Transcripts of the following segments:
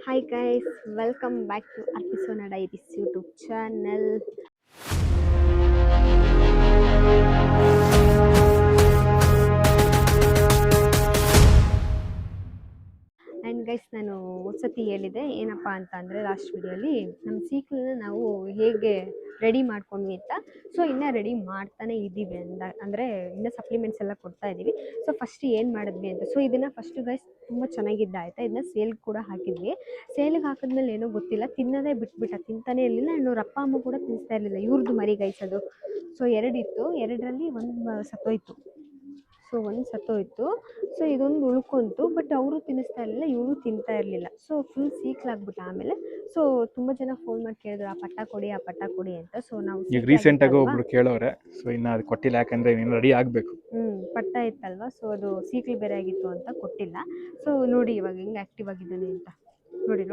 Hi guys, welcome back to Arpisona Diaries YouTube channel. And guys ನಾನು ಒಂದ್ಸತಿ ಹೇಳಿದೆ ಏನಪ್ಪ ಅಂತ ಅಂದರೆ ಲಾಸ್ಟ್ ವಿಡಿಯೋಲಿ ನಮ್ಮ ಸೀಕ್ಲನ್ನ ನಾವು ಹೇಗೆ ರೆಡಿ ಮಾಡ್ಕೊಂಡ್ವಿ ಅಂತ. ಸೊ ಇನ್ನೂ ರೆಡಿ ಮಾಡ್ತಾನೆ ಇದ್ದೀವಿ ಅಂದರೆ ಇನ್ನೂ ಸಪ್ಲಿಮೆಂಟ್ಸ್ ಎಲ್ಲ ಕೊಡ್ತಾ ಇದ್ದೀವಿ. ಸೊ ಫಸ್ಟ್ ಏನು ಮಾಡಿದ್ವಿ ಅಂತ, ಸೊ ಇದನ್ನು ಫಸ್ಟು ಗೈಸ್ ತುಂಬ ಚೆನ್ನಾಗಿದ್ದ ಆಯಿತಾ, ಇದನ್ನ ಸೇಲ್ಗೆ ಕೂಡ ಹಾಕಿದ್ವಿ. ಸೇಲಿಗೆ ಹಾಕಿದ್ಮೇಲೆ ಏನೋ ಗೊತ್ತಿಲ್ಲ, ತಿನ್ನೋದೇ ಬಿಟ್ಬಿಟ್ಟ, ತಿಂತಾನೆ ಇರಲಿಲ್ಲ. ಇನ್ನು ಅಪ್ಪ ಅಮ್ಮ ಕೂಡ ತಿನ್ನಿಸ್ತಾ ಇರಲಿಲ್ಲ. ಇವ್ರದ್ದು ಮರಿ ಗೈಸ್ ಅದು. ಸೊ ಎರಡಿತ್ತು, ಎರಡರಲ್ಲಿ ಒಂದು ಸತ್ತೋಯ್ತು. ಸೊ ಇದೊಂದು ಉಳ್ಕೊಂತು, ಬಟ್ ಅವರು ತಿನ್ನಿಸ್ತಾ ಇರಲಿಲ್ಲ, ಇವರು ತಿಂತಾ ಇರಲಿಲ್ಲ. ಸೊ ಫುಲ್ ಸೀಕ್ಲಾಗ್ಬಿಟ್ಟ. ಆಮೇಲೆ ಸೊ ತುಂಬ ಜನ ಫೋನ್ ಮಾಡಿ ಕೇಳಿದ್ರು ಆ ಪಟ್ಟ ಕೊಡಿ ಅಂತ. ಸೊ ನಾವು ಈಗ ರೀಸೆಂಟಾಗಿ ಒಬ್ರು ಕೇಳೋರೆ, ಸೊ ಇನ್ನು ಅದು ಕೊಟ್ಟಿಲ್ಲ, ಯಾಕಂದರೆ ಇನ್ನೇನು ರೆಡಿ ಆಗಬೇಕು. ಪಟ್ಟ ಇತ್ತಲ್ವ, ಸೊ ಅದು ಸೀಕ್ಲಿ ಬೇರೆ ಆಗಿತ್ತು ಅಂತ ಕೊಟ್ಟಿಲ್ಲ. ಸೊ ನೋಡಿ ಇವಾಗ ಹೆಂಗೆ ಆ್ಯಕ್ಟಿವ್ ಆಗಿದ್ದಾನೆ ಅಂತ. ನೋಡ್ರಿ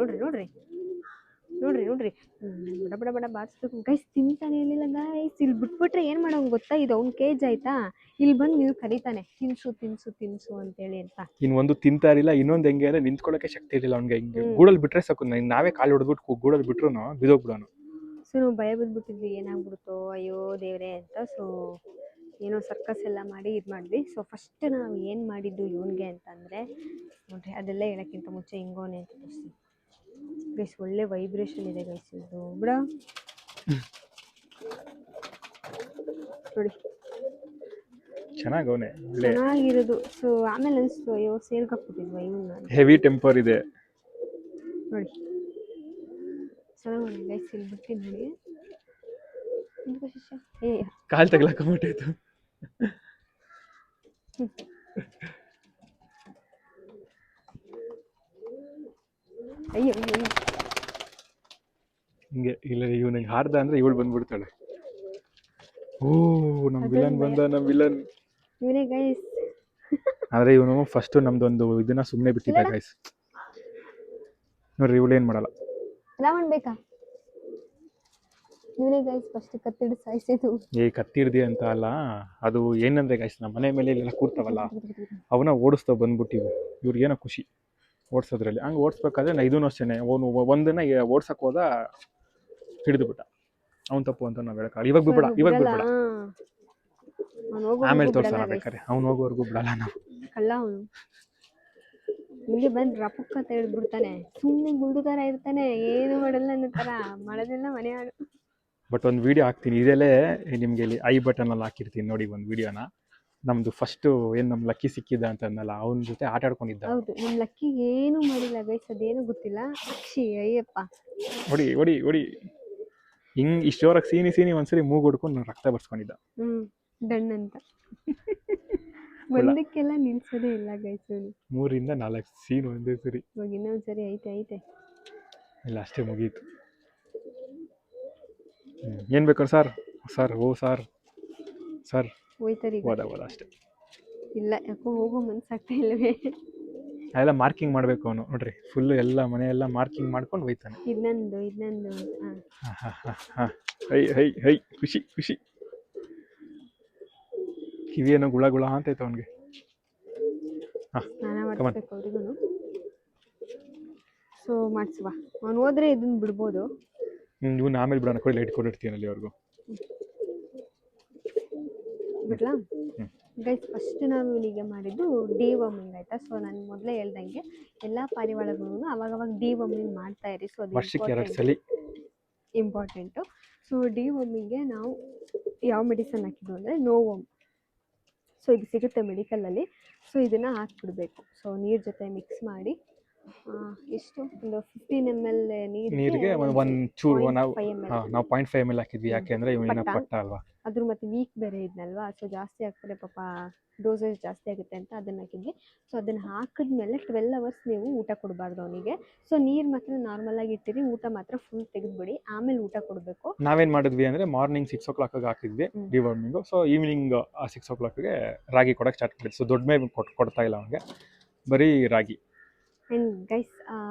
ಬಡ ಬಾರಿಸ್ಬೇಕು ಗೈಸ್. ತಿಂತಾನೆ ಇರಲಿಲ್ಲ ಗೈಸ್. ಇಲ್ಲಿ ಬಿಟ್ಬಿಟ್ರೆ ಏನು ಮಾಡೋಂಗೆ ಗೊತ್ತಾ, ಇದು ಅವ್ನ ಕೇಜ್ ಆಯ್ತಾ, ಇಲ್ಲಿ ಬಂದು ನೀವು ಕರೀತಾನೆ ತಿನ್ಸು ಅಂತೇಳಿ ಅಂತ. ಇನ್ನೊಂದು ತಿಂತಾ ಇರಲಿಲ್ಲ, ಇನ್ನೊಂದು ಹೆಂಗೆ ಅಂದರೆ ನಿಂತ್ಕೊಳ್ಳೋಕೆ ಶಕ್ತಿ ಇರಲಿಲ್ಲ ಅವ್ನಿಗೆ. ಹಿಂಗೆ ಗೂಡಲ್ಲಿ ಬಿಟ್ಟರೆ ಸಾಕು, ನಾವೇ ಕಾಲು ಹೊಡೆದ್ಬಿಟ್ಟು ಗೂಡಲ್ಲಿ ಬಿಟ್ರು ಬಿದೋಗ್ಬಿಡೋನು. ಸೊ ನಾವು ಭಯ ಬಿದ್ದುಬಿಟ್ಟಿದ್ವಿ, ಏನಾಗ್ಬಿಡುತ್ತೋ ಅಯ್ಯೋ ದೇವ್ರೆ ಅಂತ. ಸೊ ಏನೋ ಸರ್ಕಸ್ ಎಲ್ಲ ಮಾಡಿ ಇದು ಮಾಡಿದ್ವಿ. ಸೊ ಫಸ್ಟ್ ನಾವು ಏನು ಮಾಡಿದ್ದು ಇವನಿಗೆ ಅಂತಂದರೆ, ನೋಡ್ರಿ ಅದೆಲ್ಲ ಹೇಳೋಕ್ಕಿಂತ ಮುಂಚೆ ಹಿಂಗೋನೆ ಅಂತ ತೋರಿಸ್ತೀನಿ ಗೈಸ್. ಒಳ್ಳೆ ವೈಬ್ರೇಷನ್ ಇದೆ ಗೈಸ್ ಇದು ಬಿಡ. ನೋಡಿ ಚೆನ್ನಾಗಿರೋದು. ಸೊ ಆಮೇಲೆ ಅನಿಸ್ತು ಅಯ್ಯೋ ಸೇಲ್ಗೆ ಹಾಕ್ಬಿಟ್ಟಿದ್ವಾ ಇವನ್ನ. ಹೆವಿ ಟೆಂಪರ್ ಇದೆ ನೋಡಿ, ಚೆನ್ನಾಗಿ ಗೈಸ್. ಇಲ್ಲಿ ಬಿಟ್ಟಿದ್ದು ನೋಡಿ, ಕಾಲು ತಗ್ಲಾಕೊಂಡ್ಬಿಟ್ಟಿತ್ತು. ಅಯ್ಯೋ ಹಿಂಗೆ ಇಲ್ಲ, ಇವನಿಗೆ ಹಾರ್ದ ಅಂದ್ರೆ ಇವಳು ಬಂದ್ಬಿಡ್ತಾಳೆ. ಓ ನಮ್ಮ ವಿಲನ್ ಬಂದ, ನಮ್ಮ ವಿಲನ್ ಇವನೇ ಗೈಸ್. ಆದ್ರೆ ಇವನು ಫಸ್ಟ್ ನಮ್ದೊಂದು ಇದನ್ನ ಸುಮ್ಮನೆ ಬಿಟ್ಟಿದ್ದ ಗೈಸ್. ನೋಡ್ರಿ ಇವಳು ಏನ್ ಮಾಡಲ್ಲ. ರಾವಣ್ ಬೇಕಾ? ಇವನೇ ಗೈಸ್ ಫಸ್ಟ್ ಕತ್ತಿಡ್ ಸಾಯಿಸಿದ್ದು. ಕತ್ತಿಡ್ದಿ ಅಂತ ಅಲ್ಲ, ಅದು ಏನಂದ್ರೆ ಗೈಸ್, ನಮ್ಮ ಮನೆ ಮೇಲೆ ಇಲ್ಲೆಲ್ಲ ಕೂರ್ತಾವಲ್ಲ, ಅವನ್ನ ಓಡಿಸ್ತಾ ಬಂದ್ಬಿಟ್ಟಿವು. ಇವ್ರಿಗೇನೋ ಖುಷಿ ಓಡಿಸೋದ್ರಲ್ಲಿ. ಹಂಗೆ ಓಡಿಸ್ಬೇಕಾದ್ರೆ ಇದೂ ಅಷ್ಟೇನೆ, ಅವನು ಒಂದನ್ನ ಓಡ್ಸಕ್ ಹೋದ, ಹಿಡಿದು ಬಿಟ್ಟ. ಅವ್ನು ತಪ್ಪು ಅಂತ ನಾವು ಹೇಳಕ್ಕಾಗಲ್ಲ. ಇವಾಗ ಬಿಡ್ಬೇಡ ಆಮೇಲೆ ತೋರ್ಸೋಣ ಬೇಕಾರೆ. ಅವ್ನು ಹೋಗೋವರೆಗೂ ಬಿಡಲ್ಲ ನಾವು. ಕಳ್ಳ ಅವನು. ಹಿಂಗೆ ಬಂದು ರಪಕ್ಕ ಅಂತ ಹೇಳ್ಬಿಡ್ತಾನೆ, ಸುಮ್ಮನೆ ಗುಂಡು ಥರ ಇರ್ತಾನೆ, ಏನು ಮಾಡಲ್ಲ ಅನ್ನೋ ಥರ. ಮಾಡೋದೆಲ್ಲ ಮನೆ ಆಡು. ಬಟ್ ಒಂದು ವಿಡಿಯೋ ಹಾಕ್ತೀನಿ, ಇದೆಲ್ಲೇ ನಿಮಗೆ ಇಲ್ಲಿ ಐ ಬಟನಲ್ಲಿ ಹಾಕಿರ್ತೀನಿ ನೋಡಿ ಒಂದು ವಿಡಿಯೋನ. ನಮ್ದು ಫಸ್ಟು ಏನು ನಮ್ಮ ಲಕ್ಕಿ ಸಿಕ್ಕಿದ್ದ ಅಂತಂದಲ್ಲ, ಅವನ ಜೊತೆ ಆಟ ಆಡ್ಕೊಂಡಿದ್ದ. ಹೌದು, ನಮ್ಮ ಲಕ್ಕಿಗೆ ಏನು ಮಾಡಿಲ್ಲ ಗೈಸ್, ಅದೇನು ಗೊತ್ತಿಲ್ಲ. ಅಕ್ಷಿ ಅಯ್ಯಪ್ಪ ಹೊಡಿ ಹಿಂಗೆ ಇಷ್ಟೋರಾಗಿ ಸೀನಿ ಒಂದ್ಸರಿ ಮೂಗು ಹೊಡ್ಕೊಂಡು ರಕ್ತ ಬರ್ಸ್ಕೊಂಡಿದ್ದ. ಡನ್ ಅಂತ. ಒಂದಕ್ಕೆಲ್ಲ ನಿಲ್ಸೋದೇ ಇಲ್ಲ ಗೈಸ್. 3 ಇಂದ 4 ಸೀನ್ ಒಂದೇ ಸರಿ. ಇವಾಗ ಇನ್ನೊಂದು ಸರಿ ಐತೆ ಇಲ್ಲ ಅಷ್ಟೇ ಮುಗೀತು. ಏನು ಬೇಕಾದ್ರೆ ಸರ್ ಹೋಯ್ತಾರೆ ಹೋದ ಅಷ್ಟೇ. ಇಲ್ಲ ಯಾಕೋ ಹೋಗೋ ಮನ್ಸಾಗ್ತಾ ಇಲ್ಲವೇ. ಅದೆಲ್ಲ ಮಾರ್ಕಿಂಗ್ ಮಾಡಬೇಕು ಅವನು. ನೋಡ್ರಿ ಫುಲ್ಲು ಎಲ್ಲ ಮನೆಯೆಲ್ಲ ಮಾರ್ಕಿಂಗ್ ಮಾಡ್ಕೊಂಡು ಹೋಯ್ತಾನೆ. ಇನ್ನೊಂದು ಹೈ ಖುಷಿ. ಕಿವಿಯೇನೋ ಗುಳ ಅಂತೈತೆ ಅವನಿಗೆ. ಸ್ನಾನ ಮಾಡಿಸ್ಬೇಕು ಅವ್ರಿಗೂ. ಸೊ ಮಾಡಿಸುವ, ಅವ್ನು ಹೋದ್ರೆ ಇದನ್ನ ಬಿಡ್ಬೋದು. ಇವನು ಆಮೇಲೆ ಬಿಡೋಣ, ಕೊಡಿ ಲೈಟ್ ಕೊಟ್ಟಿರ್ತೀನಲ್ಲಿ ಅವ್ರಿಗೂ. ಬಿಡ್ಲಾ ಗೈಸ್? ಫಸ್ಟ್ ನಾವು ಇವನಿಗೆ ಮಾಡಿದ್ದು ಡಿವರ್ಮಿಂಗ್ ಆಯ್ತಾ. ಸೊ ನಾನು ಮೊದಲೇ ಹೇಳ್ದಂಗೆ ಎಲ್ಲ ಪಾರಿವಾಳಗಳು ಅವಾಗವಾಗ ಡಿವರ್ಮಿಂಗ್ ಮಾಡ್ತಾ ಇರಿ. ಸೊ ಅದು ಇಂಪಾರ್ಟೆಂಟು. ಸೊ ಡಿವರ್ಮಿಂಗ್ಗೆ ನಾವು ಯಾವ ಮೆಡಿಸನ್ ಹಾಕಿದ್ವು ಅಂದರೆ ನೋವಮ್. ಸೊ ಇದು ಸಿಗುತ್ತೆ ಮೆಡಿಕಲಲ್ಲಿ. ಸೊ ಇದನ್ನು ಹಾಕ್ಬಿಡ್ಬೇಕು. ಸೊ ನೀರು ಜೊತೆ ಮಿಕ್ಸ್ ಮಾಡಿ, ಎಷ್ಟು ಒಂದು 15 ml ನೀರಿಗೆ ಒಂಚೂರು ನಾವು 0.5 ml ಹಾಕಿದ್ವಿ. ಯಾಕೆ ಅಂದರೆ ಇವನ ಪಟ್ಟ ಅಲ್ವಾ, ಅದ್ರ ಮತ್ತೆ ವೀಕ್ ಬೇರೆ ಇದ್ನಲ್ವಾ. ಸೊ ಜಾಸ್ತಿ ಆಗ್ತಾರೆ ಪಾಪ, ಡೋಸೇಜ್ ಜಾಸ್ತಿ ಆಗುತ್ತೆ ಅಂತ ಅದನ್ನು ಹಾಕಿದ್ವಿ. ಸೊ ಅದನ್ನು ಹಾಕಿದ್ಮೇಲೆ 12 hours ನೀವು ಊಟ ಕೊಡಬಾರ್ದು ಅವನಿಗೆ. ಸೊ ನೀರು ಮಾತ್ರ ನಾರ್ಮಲಾಗಿ ಇಟ್ಟಿರಿ, ಊಟ ಮಾತ್ರ ಫುಲ್ ತೆಗೆದುಬಿಡಿ, ಆಮೇಲೆ ಊಟ ಕೊಡಬೇಕು. ನಾವೇನು ಮಾಡಿದ್ವಿ ಅಂದರೆ ಮಾರ್ನಿಂಗ್ 6 o'clock ಹಾಕಿದ್ವಿ ಡಿವರ್ಮಿಂಗು. ಸೊ ಈವ್ನಿಂಗ್ 6 o'clock ರಾಗಿ ಕೊಡೋಕ್ಕೆ ಸ್ಟಾರ್ಟ್ ಮಾಡಿದ್ವಿ. ಸೊ ದೊಡ್ಡ ಮೇ ಕೊಡ್ತಾ ಇಲ್ಲ ಅವನಿಗೆ, ಬರೀ ರಾಗಿ. ಆ್ಯಂಡ್ ಗೈಸ್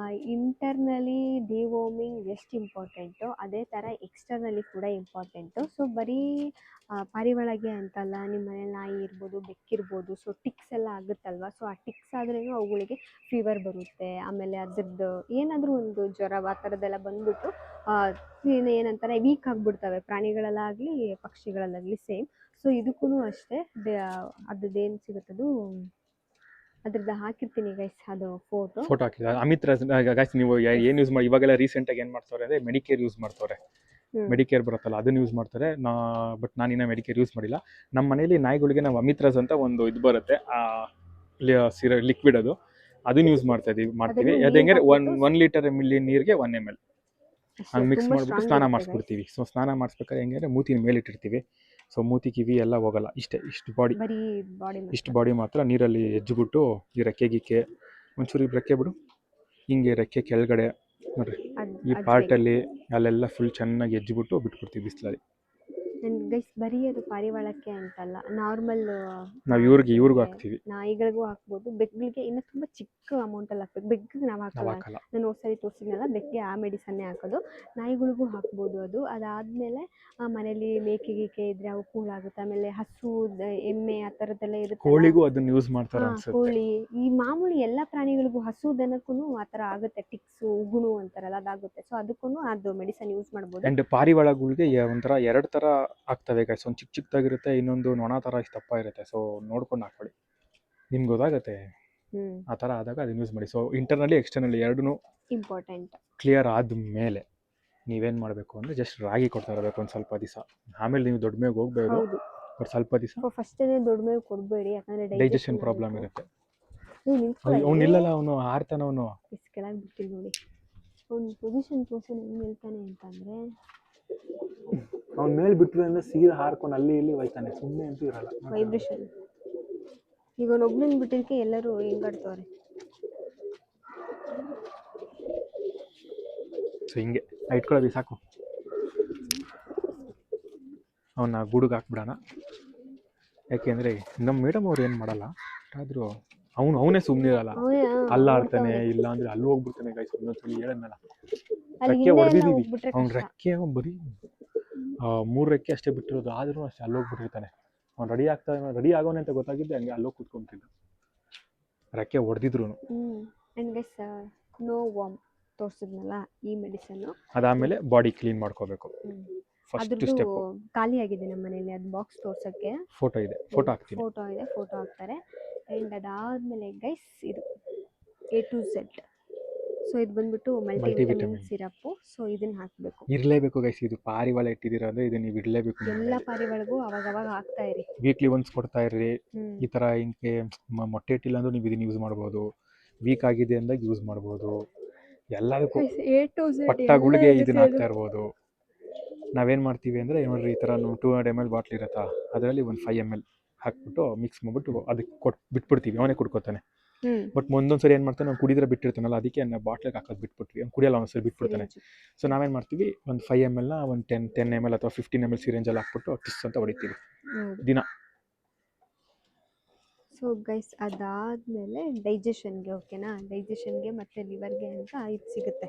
ಇಂಟರ್ನಲಿ ಡಿವೋಮಿಂಗ್ ಎಷ್ಟು ಇಂಪಾರ್ಟೆಂಟು ಅದೇ ಥರ ಎಕ್ಸ್ಟರ್ನಲಿ ಕೂಡ ಇಂಪಾರ್ಟೆಂಟು. ಸೊ ಬರೀ ಪಾರಿವಾಳಗೆ ಅಂತಲ್ಲ, ನಿಮ್ಮ ಮನೇಲಿ ನಾಯಿ ಇರ್ಬೋದು, ಬೆಕ್ಕಿರ್ಬೋದು, ಸೊ ಟಿಕ್ಸ್ ಎಲ್ಲ ಆಗುತ್ತಲ್ವ. ಸೊ ಆ ಟಿಕ್ಸ್ ಆದ್ರೂ ಅವುಗಳಿಗೆ ಫೀವರ್ ಬರುತ್ತೆ, ಆಮೇಲೆ ಅದ್ರದ್ದು ಏನಾದರೂ ಒಂದು ಜ್ವರ ಆ ಥರದ್ದೆಲ್ಲ ಬಂದ್ಬಿಟ್ಟು ಏನಂತಾರೆ ವೀಕ್ ಆಗಿಬಿಡ್ತವೆ, ಪ್ರಾಣಿಗಳಲ್ಲಾಗಲಿ ಪಕ್ಷಿಗಳಲ್ಲಾಗಲಿ ಸೇಮ್. ಸೊ ಇದಕ್ಕೂ ಅಷ್ಟೇ ಅದ್ರದ್ದೇನು ಸಿಗುತ್ತದು ಅದ್ರದ್ದು ಹಾಕಿರ್ತೀನಿ ಗೈಸ್, ಅದು ಫೋಟೋ ಹಾಕಿದ ಅಮಿತ್ ಗೈಸ್ ನೀವು ಏನು ಯೂಸ್ ಮಾಡಿ ಇವಾಗೆಲ್ಲ ರೀಸೆಂಟಾಗಿ ಏನು ಮಾಡ್ತಾರೆ ಅಂದರೆ ಮೆಡಿಕೇರ್ ಯೂಸ್ ಮಾಡ್ತಾರೆ. ಮೆಡಿಕೇರ್ ಬರುತ್ತಲ್ಲ ಅದನ್ನು ಯೂಸ್ ಮಾಡ್ತಾರೆ. ಬಟ್ ನಾನಿನ್ನ ಮೆಡಿಕೇರ್ ಯೂಸ್ ಮಾಡಿಲ್ಲ. ನಮ್ಮ ಮನೇಲಿ ನಾಯಿಗಳಿಗೆ ನಾವು ಅಮಿತ್ರಾಜ್ ಅಂತ ಒಂದು ಇದು ಬರುತ್ತೆ ಲಿಕ್ವಿಡ್, ಅದನ್ನು ಯೂಸ್ ಮಾಡ್ತೀವಿ. ಅದು ಹೆಂಗೆ 1 ಲೀಟರ್ ನೀರಿಗೆ 1 ml ಹಂಗೆ ಮಿಕ್ಸ್ ಮಾಡಿಬಿಟ್ಟು ಸ್ನಾನ ಮಾಡಿಸ್ಬಿಡ್ತೀವಿ. ಸೊ ಸ್ನಾನ ಮಾಡಿಸ್ಬೇಕಾದ್ರೆ ಹೆಂಗೆ ಅಂದರೆ ಮೂತಿನ ಮೇಲಿಟ್ಟಿರ್ತೀವಿ. ಸೊ ಮೂತಿ ಕಿವಿ ಎಲ್ಲ ಹೋಗಲ್ಲ, ಇಷ್ಟು ಬಾಡಿ ಮಾತ್ರ ನೀರಲ್ಲಿ ಎಜ್ಜಿಬಿಟ್ಟು ಈ ರೆಕ್ಕೆ ಒಂಚೂರು ಈ ರೆಕ್ಕೆ ಬಿಡು ಹಿಂಗೆ ರೆಕ್ಕೆ ಕೆಳಗಡೆ ನೋಡ್ರಿ ಈ ಪಾರ್ಟಲ್ಲಿ ಅಲ್ಲೆಲ್ಲ ಫುಲ್ ಚೆನ್ನಾಗಿ ಎಜ್ಜಿಬಿಟ್ಟು ಬಿಟ್ಬಿಡ್ತೀವಿ ಬಿಸಿಲಲ್ಲಿ. ಆ್ಯಂಡ್ ಗೈಸ್ ಬರೀ ಅದು ಪಾರಿವಾಳಕ್ಕೆ ಅಂತಲ್ಲ, ನಾರ್ಮಲ್ ನಾವು ಇವ್ರಿಗೂ ಹಾಕ್ತೀವಿ, ನಾಯಿಗಳಿಗೂ ಹಾಕ್ಬೋದು, ಬೆಕ್ಗಳಿಗೆ ಇನ್ನೂ ತುಂಬ ಚಿಕ್ಕ ಅಮೌಂಟಲ್ಲಿ ಹಾಕ್ಬೇಕು. ಬೆಕ್ಕಿಗೆ ನಾವು ಹಾಕಲ್ಲ, ನಾನು ಹೋದ್ಸರಿ ತೋರಿಸಿದ್ನಲ್ಲ, ಬೆಕ್ಕಿಗೆ ಆ ಮೆಡಿಸನ್ನೇ ಹಾಕೋದು. ನಾಯಿಗಳಿಗೂ ಹಾಕ್ಬೋದು ಅದು. ಅದಾದಮೇಲೆ ಮನೇಲಿ ಮೇಕೆ ಗೀಕೆ ಇದ್ದರೆ ಅವು ಕೂಳಾಗುತ್ತೆ. ಆಮೇಲೆ ಹಸು ಎಮ್ಮೆ ಆ ಥರದ್ದೆಲ್ಲ ಇರುತ್ತೆ, ಕೋಳಿಗೂ ಅದನ್ನು ಯೂಸ್ ಮಾಡ್ತಾರೆ. ಕೋಳಿ ಈ ಮಾಮೂಲಿ ಎಲ್ಲ ಪ್ರಾಣಿಗಳಿಗೂ ಹಸು ದನಕ್ಕೂ ಆ ಥರ ಆಗುತ್ತೆ, ಟಿಕ್ಸು ಉಗುಣು ಅಂತಾರಲ್ಲ ಅದಾಗುತ್ತೆ. ಸೊ ಅದಕ್ಕೂ ಅದು ಮೆಡಿಸನ್ ಯೂಸ್ ಮಾಡ್ಬೋದು. ಆ್ಯಂಡ್ ಪಾರಿವಾಳಗಳಿಗೆ ಒಂಥರ 2 ಥರ ಆಗ್ತವೆ ಗೈಸ್, ಒಂದು ಚಿಕ್ಕದಾಗಿರುತ್ತೆ, ಇನ್ನೊಂದು ನೊಣ ಥರ ಇಷ್ಟು ದಪ್ಪ ಇರುತ್ತೆ. ಸೊ ನೋಡ್ಕೊಂಡು ಹಾಕೊಳ್ಳಿ, ನಿಮ್ಗೆ ಗೊತ್ತಾಗುತ್ತೆ. ಆ ಥರ ಆದಾಗ ಅದನ್ನ ಯೂಸ್ ಮಾಡಿ. ಸೊ ಇಂಟರ್ನಲಿ ಎಕ್ಸ್ಟರ್ನಲಿ ಎರಡೂ ಇಂಪಾರ್ಟೆಂಟ್. ಕ್ಲಿಯರ್ ಆದಮೇಲೆ ನೀವೇನು ಮಾಡಬೇಕು ಅಂದರೆ ಜಸ್ಟ್ ರಾಗಿ ಕೊಡ್ತಾ ಇರಬೇಕು ಒಂದು ಸ್ವಲ್ಪ ದಿವಸ. ಆಮೇಲೆ ನೀವು ದೊಡ್ಡ ಮೇಗೆ ಹೋಗ್ಬೇಕು, ಬಟ್ ಸ್ವಲ್ಪ ದಿವಸ ಫಸ್ಟೇ ದೊಡ್ಡ ಮೇವು ಕೊಡಬೇಡಿ, ಯಾಕಂದರೆ ಡೈಜೆಷನ್ ಪ್ರಾಬ್ಲಮ್ ಇರುತ್ತೆ. ಅವ್ನು ನಿಲ್ಲಲ್ಲ, ಅವನು ಹಾರ್ತಾನೆ, ಅವನು ಕೆಳಗೆ ಬಿಟ್ಟಿಲ್ಲ ನೋಡಿ. ಅವ್ನು ಪೊಸಿಷನ್ ಹೆಂಗೆ ನಿಲ್ತಾನೆ ಅಂತಂದರೆ ಅವ್ನ ಮೇಲೆ ಬಿಟ್ಟರು ಅಂದರೆ ಸೀದಾ ಹಾರ್ಕೊಂಡು ಅಲ್ಲಿ ಇಲ್ಲಿ ಹೋಯ್ತಾನೆ, ಸುಮ್ಮನೆ ಅಂತೂ ಇರಲ್ಲ. ವೈಬ್ರೇಷನ್ ಈಗ ಒಬ್ಬನ ಬಿಟ್ಟಿದ್ದಕ್ಕೆ ಎಲ್ಲರೂ ಹೆಂಗಾಡ್ತವ್ರೆ. ಸೊ ಹಿಂಗೆ ಇಟ್ಕೊಳ್ಳೋದು ಸಾಕು. ಅವನ್ನ ಗೂಡಿಗೆ ಹಾಕ್ಬಿಡೋಣ. ಯಾಕೆಂದರೆ ನಮ್ಮ ಮೇಡಮ್ ಅವ್ರು ಏನು ಮಾಡಲ್ಲ, ಆದರೂ ಅವನೇ ಸುಮ್ಮನೆ ಇರಲ್ಲ, ಅಲ್ಲಾಡ್ತಾನೆ, ಇಲ್ಲ ಅಂದರೆ ಅಲ್ಲಿ ಹೋಗ್ಬಿಡ್ತಾನೆ ಗೈಸ್. ಒಂದೊಂದ್ಸಲಿ ಹೇಳದ್ನಲ್ಲ, ರೆಕ್ಕೆ ಹೊಡೆದಿದ್ದೀವಿ, ಅವ್ನ ರೆಕ್ಕೆ ಬರೀ 3 ರೆಕ್ಕೆ ಅಷ್ಟೇ ಬಿಟ್ಟಿರೋದು, ಆದ್ರೂ ಅಷ್ಟೇ ಅಲ್ಲಿ ಹೋಗ್ಬಿಟ್ಟಿರ್ತಾನೆ. ಅವ್ನು ರೆಡಿ ಆಗೋನೆ ಅಂತ ಗೊತ್ತಾಗಿದ್ದೆ, ಹಂಗೆ ಅಲ್ಲೋಗಿ ಕೂತ್ಕೊಂತಿದ್ದ, ರೆಕ್ಕೆ ಹೊಡೆದಿದ್ರು. ಆ್ಯಂಡ್ ಗೈಸ್ ನೋ ವಾಮ್ ತೋರಿಸಿದ್ನಲ್ಲ ಈ ಮೆಡಿಸನ್ನು, ಅದಾದಮೇಲೆ ಬಾಡಿ ಕ್ಲೀನ್ ಮಾಡ್ಕೋಬೇಕು. ಫಸ್ಟ್ ಸ್ಟೆಪ್ ಖಾಲಿ ಆಗಿದೆ ನಮ್ಮ ಮನೇಲಿ, ಅದು ಬಾಕ್ಸ್ ತೋರ್ಸೋಕ್ಕೆ ಫೋಟೋ ಇದೆ, ಫೋಟೋ ಹಾಕ್ತಾರೆ. ಆ್ಯಂಡ್ ಅದಾದಮೇಲೆ ಗೈಸ್ ಇದು A to Z. ಸೊ ಇದು ಬಂದ್ಬಿಟ್ಟು ಮಲ್ಟಿವಿಟಮಿನ್ ಸಿರಪ್ಪು. ಸೊ ಇದನ್ನ ಹಾಕಬೇಕು, ಇರಲೇಬೇಕು ಗೈಸ್. ಇದು ಪಾರಿವಾಳ ಇಟ್ಟಿದ್ದೀರಾ ಅಂದರೆ ಇದು ನೀವು ಇಡಲೇಬೇಕು. ಎಲ್ಲ ಪಾರಿವಾಳಗೂ ಅವಾಗ ಹಾಕ್ತಾ ಇರಿ, ವೀಕ್ಲಿ ಒನ್ಸ್ ಕೊಡ್ತಾ ಇರ್ರಿ. ಈ ಥರ ಹಿಂಗೆ ಮೊಟ್ಟೆ ಇಟ್ಟಿಲ್ಲ ಅಂದರೂ ನೀವು ಇದನ್ನು ಯೂಸ್ ಮಾಡ್ಬೋದು. ವೀಕ್ ಆಗಿದೆ ಅಂದಾಗ ಯೂಸ್ ಮಾಡ್ಬೋದು. ಎಲ್ಲದಕ್ಕೂ ಪಟ್ಟಗಳಿಗೆ ಇದನ್ನ ಹಾಕ್ತಾ ಇರ್ಬೋದು. ನಾವೇನು ಮಾಡ್ತೀವಿ ಅಂದರೆ ನೋಡ್ರಿ, ಈ ಥರ 200 ml ಬಾಟ್ಲ್ ಇರುತ್ತಾ, ಅದರಲ್ಲಿ ಒಂದು 5 ml ಹಾಕ್ಬಿಟ್ಟು ಮಿಕ್ಸ್ ಮಾಡಿಬಿಟ್ಟು ಅದಕ್ಕೆ ಬಿಟ್ಬಿಡ್ತೀವಿ, ಅವನೇ ಕುಡ್ಕೋತಾನೆ. ಬಟ್ ಒಂದೊಂದ್ಸರಿ ಏನು ಮಾಡ್ತಾನೆ, ನಾವು ಕುಡಿದ್ರೆ ಬಿಟ್ಟಿರ್ತಾನಲ್ಲ, ಅದಕ್ಕೆ ಬಾಟ್ಲಿಗೆ ಹಾಕೋದು ಬಿಟ್ಬಿಟ್ವಿ, ಅವ್ನು ಕುಡಿಯಲ್ಲ, ಒಂದ್ಸರಿ ಬಿಟ್ಬಿಡ್ತಾನೆ. ಸೊ ನಾವೇನು ಮಾಡ್ತೀವಿ, ಒಂದು 5 ml ಒಂದು 10 ml ಅಥವಾ 15 ml ಸಿರಿಂಜಲ್ಲಿ ಹಾಕ್ಬಿಟ್ಟು ಟಿಸ್ ಅಂತ ಹೊಡಿತೀವಿ ದಿನ. ಸೊ ಗೈಸ್ ಅದಾದಮೇಲೆ ಡೈಜೆಷನ್ಗೆ, ಓಕೆನಾ, ಡೈಜೆಷನ್ಗೆ ಮತ್ತು ಲಿವರ್ಗೆ ಅಂತ ಇದು ಸಿಗುತ್ತೆ,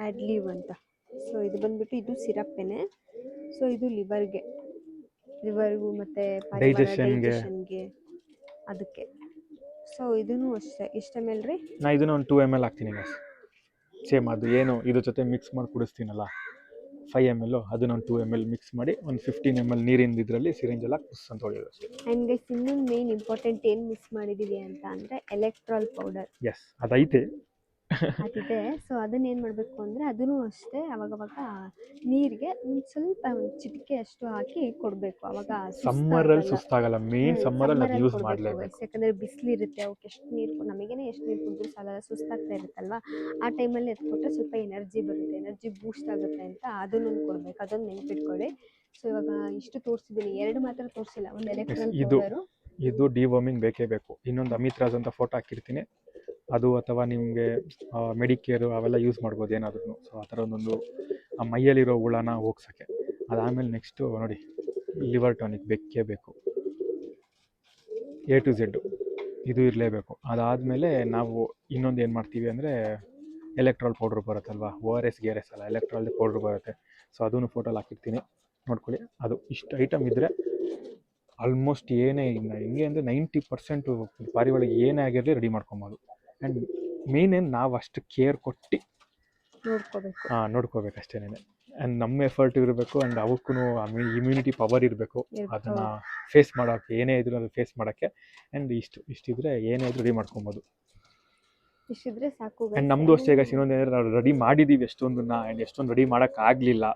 ಆ್ಯಡ್ಲೀವ್ ಅಂತ. ಸೊ ಇದು ಬಂದ್ಬಿಟ್ಟು ಇದು ಸಿರಪ್ಪೇನೆ. ಸೊ ಇದು ಲಿವರ್ಗೂ ಮತ್ತು ಡೈಜೆಷನ್ಗೆ ಅದಕ್ಕೆ. ಸೊ ಇದನ್ನು ಅಷ್ಟೇ, ಇಷ್ಟ ಮೇಲೆ ರೀ ನಾ ಇದನ್ನು ಒಂದು 2 ml ಹಾಕ್ತೀನಿ ಗೈಸ್. ಸೇಮ್ ಅದು ಏನು ಇದ್ರ ಜೊತೆ ಮಿಕ್ಸ್ ಮಾಡಿ ಕುಡಿಸ್ತೀನಲ್ಲ 5 ml, ಅದನ್ನ ಒಂದು 2 ml ಮಿಕ್ಸ್ ಮಾಡಿ ಒಂದು 15 ml ನೀರಿಂದ ಇದರಲ್ಲಿ ಸಿರಿಂಜೆಲ್ಲ ಕುಸ್ ಅಂತ ಹೊಡೆಯೋದು ಅಷ್ಟೇ. ಆ್ಯಂಡ್ ಗೈಸ್ ಇನ್ನೊಂದು ಮೇನ್ ಇಂಪಾರ್ಟೆಂಟ್ ಏನು ಮಿಸ್ ಮಾಡಿದ್ದೀವಿ ಅಂತ ಅಂದರೆ ಎಲೆಕ್ಟ್ರಾಲ್ ಪೌಡರ್. ಎಸ್, ಅದೈತೆ, ಅದಿದೆ. ಸೊ ಅದನ್ನ ಏನು ಮಾಡಬೇಕು ಅಂದರೆ ಅದನ್ನು ಅಷ್ಟೇ ಅವಾಗವಾಗ ನೀರಿಗೆ ಒಂದು ಸ್ವಲ್ಪ ಒಂದು ಚಿಟಿಕೆ ಅಷ್ಟು ಹಾಕಿ ಕೊಡಬೇಕು. ಅವಾಗ ಸಮ್ಮರಲ್ಲಿ ಸುಸ್ತಾಗಲ್ಲ, ಮೇನ್ ಸಮ್ಮರಲ್ಲಿ ಅದು ಯೂಸ್ ಮಾಡಲೇಬೇಕು. ಯಾಕಂದರೆ ಬಿಸಿಲಿರುತ್ತೆ, ಅವಕ್ಕೆ ಎಷ್ಟು ನೀರು, ನಮಗೇನೆ ಎಷ್ಟು ನೀರು ಕುಡಿದ್ರೂ ಸಾಲ, ಸುಸ್ತಾಗ್ತಾ ಇರುತ್ತಲ್ವ, ಆ ಟೈಮಲ್ಲಿ ಎತ್ಕೊಟ್ರೆ ಸ್ವಲ್ಪ ಎನರ್ಜಿ ಬರುತ್ತೆ, ಎನರ್ಜಿ ಬೂಸ್ಟ್ ಆಗುತ್ತೆ ಅಂತ ಅದನ್ನೊಂದು ಕೊಡಬೇಕು, ಅದೊಂದು ನೆನಪಿಟ್ಕೊಳ್ಳಿ. ಸೊ ಇವಾಗ ಇಷ್ಟು ತೋರಿಸಿದ್ದೀನಿ, 2 ಮಾತ್ರ ತೋರಿಸಿಲ್ಲ, ಒಂದು ಎಲೆಕ್ಟ್ರಾಲ್ ಪೌಡರು, ಇದು ಡಿವರ್ಮಿಂಗ್ ಬೇಕೇ ಬೇಕು. ಇನ್ನೊಂದು ಅಮಿತ್ರಾಜ್ ಅಂತ ಫೋಟೋ ಹಾಕಿರ್ತೀನಿ, ಅದು ಅಥವಾ ನಿಮಗೆ ಮೆಡಿಕೇರು ಅವೆಲ್ಲ ಯೂಸ್ ಮಾಡ್ಬೋದು ಏನಾದ್ರೂ. ಸೊ ಆ ಥರ ಒಂದೊಂದು ಆ ಮೈಯಲ್ಲಿರೋ ಹುಳನ ಹೋಗ್ಸೋಕ್ಕೆ. ಅದಾದಮೇಲೆ ನೆಕ್ಸ್ಟು ನೋಡಿ, ಲಿವರ್ ಟಾನಿಕ್ ಬೇಕೇ ಬೇಕು, A to Z. ಇದು ಇರಲೇಬೇಕು. ಅದಾದಮೇಲೆ ನಾವು ಇನ್ನೊಂದು ಏನು ಮಾಡ್ತೀವಿ ಅಂದರೆ ಎಲೆಕ್ಟ್ರಾಲ್ ಪೌಡ್ರ್ ಬರುತ್ತಲ್ವ, ORS GRS ಅಲ್ಲ, ಎಲೆಕ್ಟ್ರಾಲ್ ಪೌಡ್ರ್ ಬರುತ್ತೆ. ಸೊ ಅದನ್ನು ಫೋಟೋಲ್ಲಿ ಹಾಕಿರ್ತೀನಿ, ನೋಡ್ಕೊಳ್ಳಿ. ಅದು ಇಷ್ಟು ಐಟಮ್ ಇದ್ದರೆ ಆಲ್ಮೋಸ್ಟ್ ಏನೇ ಇಲ್ಲ ಹೆಂಗೆ ಅಂದರೆ 90% ಪಾರಿವಾಳ ಏನೇ ಆಗಿರಲಿ ರೆಡಿ ಮಾಡ್ಕೊಬೋದು. ಆ್ಯಂಡ್ ಮೇನ್ ಏನು ನಾವು ಅಷ್ಟು ಕೇರ್ ಕೊಟ್ಟು ನೋಡ್ಕೋಬೇಕು. ನೋಡ್ಕೋಬೇಕು ಅಷ್ಟೇನೆ. ಆ್ಯಂಡ್ ನಮ್ಮ ಎಫರ್ಟ್ ಇರಬೇಕು, ಆ್ಯಂಡ್ ಅವಕ್ಕೂ ಇಮ್ಯುನಿಟಿ ಪವರ್ ಇರಬೇಕು ಅದನ್ನು ಫೇಸ್ ಮಾಡೋಕ್ಕೆ, ಏನೇ ಇದ್ರೂ ಅದು ಫೇಸ್ ಮಾಡೋಕ್ಕೆ. ಆ್ಯಂಡ್ ಇಷ್ಟಿದ್ರೆ ಏನೇ ಇದ್ರೂ ರೆಡಿ ಮಾಡ್ಕೊಬೋದು. ಇಷ್ಟಿದ್ರೆ ಸಾಕು. ಆ್ಯಂಡ್ ನಮ್ಮದು ಅಷ್ಟೇ ಈಗ ಇನ್ನೊಂದು ಏನಂದರೆ ನಾವು ರೆಡಿ ಮಾಡಿದ್ದೀವಿ ಎಷ್ಟೊಂದನ್ನ, ಆ್ಯಂಡ್ ಎಷ್ಟೊಂದು ರೆಡಿ ಮಾಡೋಕ್ಕಾಗಲಿಲ್ಲ.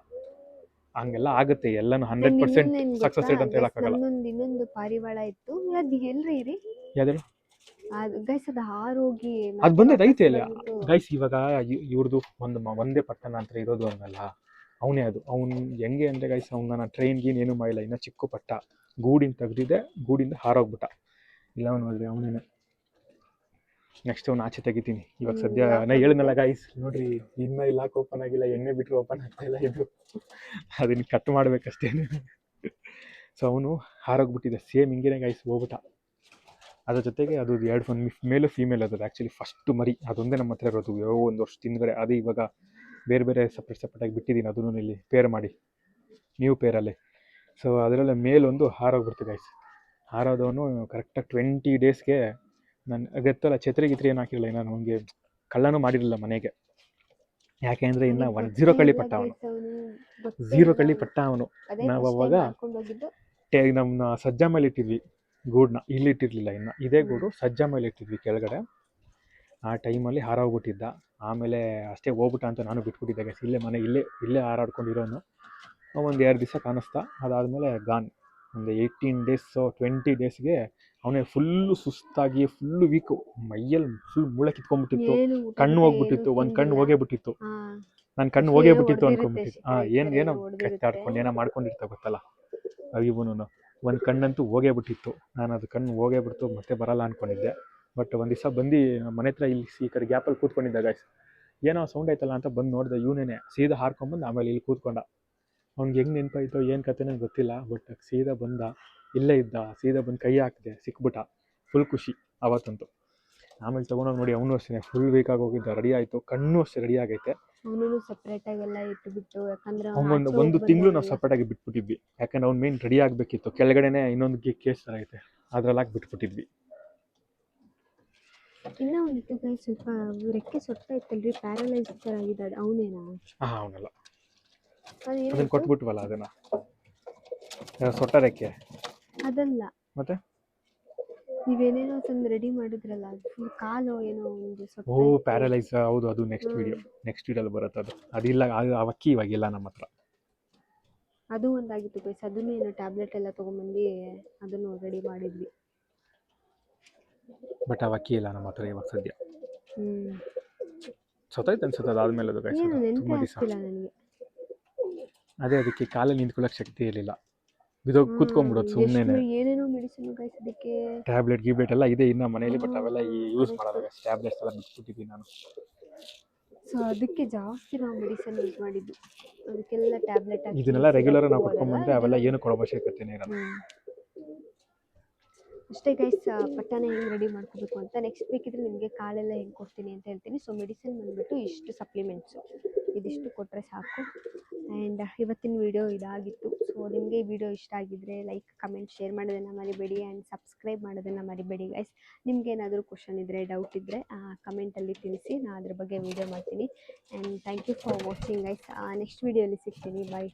ಹಂಗೆಲ್ಲ ಆಗುತ್ತೆ, ಎಲ್ಲನೂ 100% ಸಕ್ಸಸ್ ರೇಟ್ ಅಂತ ಹೇಳೋಕ್ಕಾಗಲ್ಲ. ಇನ್ನೊಂದು ಪಾರಿವಾಳ ಇತ್ತು, ಅದು ಎಲ್ರಿ ರೀ ಯಾವ್ದು ಅದು ಗೈಸ್, ಅದು ಹಾರೋಗಿ ಅದು ಬಂದೈತೆ ಐತೆ ಅಲ್ಲ ಗೈಸ್. ಇವಾಗ ಇವ್ರದ್ದು ಒಂದೇ ಪಟ್ಟಣ ಅಂತ ಇರೋದು ಅನ್ನಲ್ಲ, ಅವನೇ ಅದು. ಅವ್ನು ಹೆಂಗೆ ಅಂದರೆ ಗೈಸ್, ಅವ್ನ ನಾನು ಟ್ರೈನ್ ಗೀನ್ ಏನೂ ಮಾಡಿಲ್ಲ, ಇನ್ನೂ ಚಿಕ್ಕ ಪಟ್ಟ ಗೂಡಿನ ತೆಗ್ದಿದ್ದೆ, ಗೂಡಿಂದ ಹಾರೋಗ್ಬಿಟ್ಟ. ಇಲ್ಲ ಅವ್ನು ನೋಡ್ರಿ ಅವನೇನೆ. ನೆಕ್ಸ್ಟ್ ಅವ್ನು ಆಚೆ ತೆಗಿತೀನಿ ಇವಾಗ. ಸದ್ಯ ನಾ ಹೇಳಿದ್ನಲ್ಲ ಗೈಸ್, ನೋಡ್ರಿ ಇನ್ನೂ ಲಾಕ್ ಓಪನ್ ಆಗಿಲ್ಲ, ಎಣ್ಣೆ ಬಿಟ್ಟರೆ ಓಪನ್ ಆಗ್ತಾ ಇಲ್ಲ ಇದು. ಅದನ್ನು ಕಟ್ ಮಾಡಬೇಕಷ್ಟೇ. ಸೊ ಅವನು ಹಾರೋಗ್ಬಿಟ್ಟಿದೆ, ಸೇಮ್ ಹಿಂಗೇನೆ ಗೈಸ್, ಹೋಗ್ಬಿಟ್ಟ. ಅದ್ರ ಜೊತೆಗೆ ಅದು 2 ಮೇಲು ಫೀಮೇಲ್ ಅದು ಆ್ಯಕ್ಚುಲಿ ಫಸ್ಟ್ ಮರಿ ಅದೊಂದೇ ನಮ್ಮ ಹತ್ರ ಇರೋದು, ಒಂದು ವರ್ಷ ಹಿಂದ್ಗಡೆ. ಅದು ಇವಾಗ ಬೇರೆ ಬೇರೆ ಸಪ್ರೇಟಾಗಿ ಬಿಟ್ಟಿದ್ದೀನಿ, ಅದನ್ನು ಇಲ್ಲಿ ಪೇರ್ ಮಾಡಿ, ನ್ಯೂ ಪೇರಲ್ಲಿ. ಸೊ ಅದರಲ್ಲೇ ಮೇಲೊಂದು ಹಾರೋಗ್ಬಿಡ್ತು ಗೈಸ್. ಹಾರೋದವನು ಕರೆಕ್ಟಾಗಿ 20 ಡೇಸ್ಗೆ ನಾನು ಗೊತ್ತಲ್ಲ, ಛತ್ರಿ ಗಿತ್ರಿ ಏನು ಹಾಕಿರಲಿಲ್ಲ, ನಾನು ಅವನಿಗೆ ಕಳ್ಳನೂ ಮಾಡಿರಲಿಲ್ಲ ಮನೆಗೆ. ಯಾಕೆ ಅಂದರೆ ಇನ್ನು 0 ಕಳ್ಳಿ ಪಟ್ಟ ಅವನು, 0 ಕಳ್ಳಿ ಪಟ್ಟ ಅವನು. ನಾವು ಅವಾಗ ನಮ್ಮ ಸಜ್ಜಾ ಮೇಲೆ ಇಟ್ಟಿದ್ವಿ ಗೂಡನ್ನ, ಇಲ್ಲಿ ಇಟ್ಟಿರಲಿಲ್ಲ ಇನ್ನು. ಇದೇ ಗೂಡು ಸಜ್ಜಾ ಮೇಲೆ ಇಟ್ಟಿದ್ವಿ ಕೆಳಗಡೆ. ಆ ಟೈಮಲ್ಲಿ ಹಾರೋಗ್ಬಿಟ್ಟಿದ್ದ. ಆಮೇಲೆ ಅಷ್ಟೇ ಹೋಗ್ಬಿಟ್ಟ ಅಂತ ನಾನು ಬಿಟ್ಬಿಟ್ಟಿದ್ದೆ ಗೈಸ್. ಇಲ್ಲೇ ಮನೆ ಇಲ್ಲೇ ಹಾರಾಡ್ಕೊಂಡಿರೋನು. ಒಂದು 2 ದಿವಸ ಕಾಣಿಸ್ತಾ, ಅದಾದಮೇಲೆ ಗಾನ್. ಒಂದು 18 ಡೇಸು 20 ಡೇಸ್ಗೆ ಅವನೇ ಫುಲ್ಲು ಸುಸ್ತಾಗಿ, ಫುಲ್ಲು ವೀಕು, ಮೈಯಲ್ಲಿ ಫುಲ್ ಮೂಳೆ ಕಿತ್ಕೊಂಡ್ಬಿಟ್ಟಿತ್ತು, ಕಣ್ಣು ಹೋಗ್ಬಿಟ್ಟಿತ್ತು, ಒಂದು ಕಣ್ಣು ಹೋಗೇ ಬಿಟ್ಟಿತ್ತು. ನನ್ನ ಕಣ್ಣು ಹೋಗೇ ಬಿಟ್ಟಿತ್ತು ಅನ್ಕೊಂಡ್ಬಿಟ್ಟಿತ್ತು. ಏನೋ ಕಚ್ಚಾಡ್ಕೊಂಡು ಏನೋ ಮಾಡ್ಕೊಂಡಿರ್ತಾ ಗೊತ್ತಲ್ಲ ಇವನು. ಒಂದು ಕಣ್ಣಂತೂ ಹೋಗೇ ಬಿಟ್ಟಿತ್ತು. ನಾನು ಅದು ಕಣ್ಣು ಹೋಗೇ ಬಿಡ್ತು, ಮತ್ತೆ ಬರಲ್ಲ ಅಂದ್ಕೊಂಡಿದ್ದೆ. ಬಟ್ ಒಂದು ದಿವಸ ಬಂದು ಮನೆ ಹತ್ರ ಇಲ್ಲಿ ಈ ಕಡೆ ಗ್ಯಾಪಲ್ಲಿ ಕೂತ್ಕೊಂಡಿದ್ದ ಗೈಸ್. ಏನೋ ಸೌಂಡ್ ಆಯ್ತಲ್ಲ ಅಂತ ಬಂದು ನೋಡಿದೆ, ಇವನೇನೆ ಸೀದಾ ಹಾರ್ಕೊಂಬಂದು ಆಮೇಲೆ ಇಲ್ಲಿ ಕೂತ್ಕೊಂಡ. ಅವ್ನಿಗೆ ಹೆಂಗೆ ನೆನಪಾಯ್ತೋ ಏನು ಕತೆ ನನಗೆ ಗೊತ್ತಿಲ್ಲ, ಬಟ್ ಸೀದಾ ಬಂದ, ಇಲ್ಲೇ ಇದ್ದ, ಸೀದಾ ಬಂದು ಕೈ ಹಾಕಿದೆ, ಸಿಕ್ಬಿಟ್ಟ. ಫುಲ್ ಖುಷಿ ಅವತ್ತಂತೂ. ಆಮೇಲೆ ತೊಗೊಂಡೋಗಿ ನೋಡಿ, ಅವನು ಅಷ್ಟೇ ಫುಲ್ ವೀಕಾಗಿ ಹೋಗಿದ್ದ, ರೆಡಿ ಆಯಿತು, ಕಣ್ಣು ಅಷ್ಟೇ ರೆಡಿ ಆಗೈತೆ. ಅವನು ಸಪ್ರೇಟಾಗೆಲ್ಲ ಇಟ್ಬಿಟ್ಟು, ಯಾಕಂದ್ರೆ ಒಂದು ತಿಂಗಳು ನಾವು ಸಪ್ರೇಟಾಗಿ ಬಿಟ್ಬಿಟ್ಟಿದ್ವಿ. ಯಾಕಂದ್ರೆ ಅವ್ನು ಮೇನ್ ರೆಡಿ ಆಗಬೇಕಿತ್ತು. ಕೆಳಗಡೆನೆ ಇನ್ನೊಂದು ಕೇಸ್ ಥರ ಐತೆ, ಅದ್ರಲ್ಲಾಗಿ ಬಿಟ್ಬಿಟ್ಟಿದ್ವಿ. ಇನ್ನೂ ಒಂದು ಗೈಸ್, ಸ್ವಲ್ಪ ರೆಕ್ಕೆ ಸೊಟ್ಟ ಇತ್ತಲ್ರಿ, ಪ್ಯಾರಲೈಸ್ ಥರ ಆಗಿದೆ, ಅವನೇನಾ? ಅವನಲ್ಲ, ಅದನ್ನು ಕೊಟ್ಬಿಟ್ವಲ್ಲ, ಅದನ್ನು ಸೊಟ್ಟ ರೆಕ್ಕೆ ಅದಲ್ಲ. ಮತ್ತೆ ನೀವೇನೇನೋ ತಂದು ರೆಡಿ ಮಾಡಿದ್ರಲ್ಲ, ಫುಲ್ ಕಾಲು ಏನೋ ಒಂದು ಸೊಟ್ಟ. ಪ್ಯಾರಲೈಸ್, ಹೌದು. ಅದು ನೆಕ್ಸ್ಟ್ ವಿಡಿಯೋದಲ್ಲಿ ಬರುತ್ತೆ. ಅದಿಲ್ಲ, ಅದು ಅವಕ್ಕಿ ಇವಾಗಿಲ್ಲ ನಮ್ಮ ಹತ್ರ. ಅದು ಒಂದಾಗಿತ್ತು ಗೈಸ್, ಅದನ್ನು ಏನೋ ಟ್ಯಾಬ್ಲೆಟ್ ಎಲ್ಲ ತೊಗೊಂಬಂದು ಅದನ್ನು ರೆಡಿ ಮಾಡಿದ್ವಿ. ಬಟ್ ಅವಕ್ಕಿ ಇಲ್ಲ ನಮ್ಮ ಹತ್ರ ಇವಾಗ ಸದ್ಯ. ಸೊತ್ತೈತೆ ಅನ್ಸುತ್ತೆ ಅದಾದ್ಮೇಲೆ ಅದು ಗೈಸ್. ತುಂಬ ದಿವಸ ನನಗೆ ಅದೇ, ಅದಕ್ಕೆ ಕಾಲಲ್ಲಿ ನಿಂತ್ಕೊಳ್ಳೋಕೆ ಶಕ್ತಿ ಇರಲಿಲ್ಲ, ಬಿದೋಗಿ ಕೂತ್ಕೊಂಡ್ಬಿಡೋದು ಸುಮ್ಮನೆ. ಏನೇನೋ ಮೆಡಿಸಿನ್ ಗೈಸ್ ಅದಕ್ಕೆ, ಟ್ಯಾಬ್ಲೆಟ್ ಗಿಬ್ಲೆಟ್ ಎಲ್ಲ ಇದೆ ಇನ್ನು ಮನೆಯಲ್ಲಿ, ಬಟ್ ಅವೆಲ್ಲ ಯೂಸ್ ಮಾಡಲ್ಲ ಗೈಸ್. ಟ್ಯಾಬ್ಲೆಟ್ಸ್ ಎಲ್ಲ ಬಿಟ್ಬಿಟ್ಟಿದ್ದೀನಿ ನಾನು. ಸೊ ಅದಕ್ಕೆ ಜಾಸ್ತಿ ನಾವು ಮೆಡಿಸಿನ್ ಯೂಸ್ ಮಾಡಿದ್ದು, ಅದಕ್ಕೆಲ್ಲ ಟ್ಯಾಬ್ಲೆಟ್ ಹಾಕಿ. ಇದನ್ನೆಲ್ಲ ರೆಗ್ಯುಲರ್ ನಾವು ಕೊಟ್ಕೊಂಡ್ಬಂದ್ರೆ ಅವೆಲ್ಲ ಏನು ಕೊಡೋ ಅವಶ್ಯಕತೆನೇ ಇರಲ್ಲ. ಅಷ್ಟೇ ಗೈಸ್, ಪಟ್ಟಣ ಹೆಂಗೆ ರೆಡಿ ಮಾಡ್ಕೋಬೇಕು ಅಂತ ನೆಕ್ಸ್ಟ್ ಬೇಕಿದ್ರೆ ನಿಮಗೆ ಕಾಲೆಲ್ಲ ಹೆಂಗೆ ಕೊಡ್ತೀನಿ ಅಂತ ಹೇಳ್ತೀನಿ. ಸೊ ಮೆಡಿಸಿನ್ ಬಂದುಬಿಟ್ಟು ಇಷ್ಟು ಸಪ್ಲಿಮೆಂಟ್ಸು, ಇದಿಷ್ಟು ಕೊಟ್ಟರೆ ಸಾಕು. ಆ್ಯಂಡ್ ಇವತ್ತಿನ ವಿಡಿಯೋ ಇದಾಗಿತ್ತು. ಸೊ ನಿಮಗೆ ಈ ವಿಡಿಯೋ ಇಷ್ಟ ಆಗಿದ್ದರೆ ಲೈಕ್, ಕಮೆಂಟ್, ಶೇರ್ ಮಾಡೋದನ್ನು ಮರಿಬೇಡಿ. ಆ್ಯಂಡ್ ಸಬ್ಸ್ಕ್ರೈಬ್ ಮಾಡೋದನ್ನು ಮರಿಬೇಡಿ ಗೈಸ್. ನಿಮ್ಗೇನಾದರೂ ಕ್ವಶನ್ ಇದ್ದರೆ, ಡೌಟ್ ಇದ್ದರೆ ಕಮೆಂಟಲ್ಲಿ ತಿಳಿಸಿ, ನಾನು ಅದ್ರ ಬಗ್ಗೆ ವಿಡಿಯೋ ಮಾಡ್ತೀನಿ. And thank you for watching guys. Next ವಿಡಿಯೋಲಿ ಸಿಗ್ತೀನಿ. ಬಾಯ್.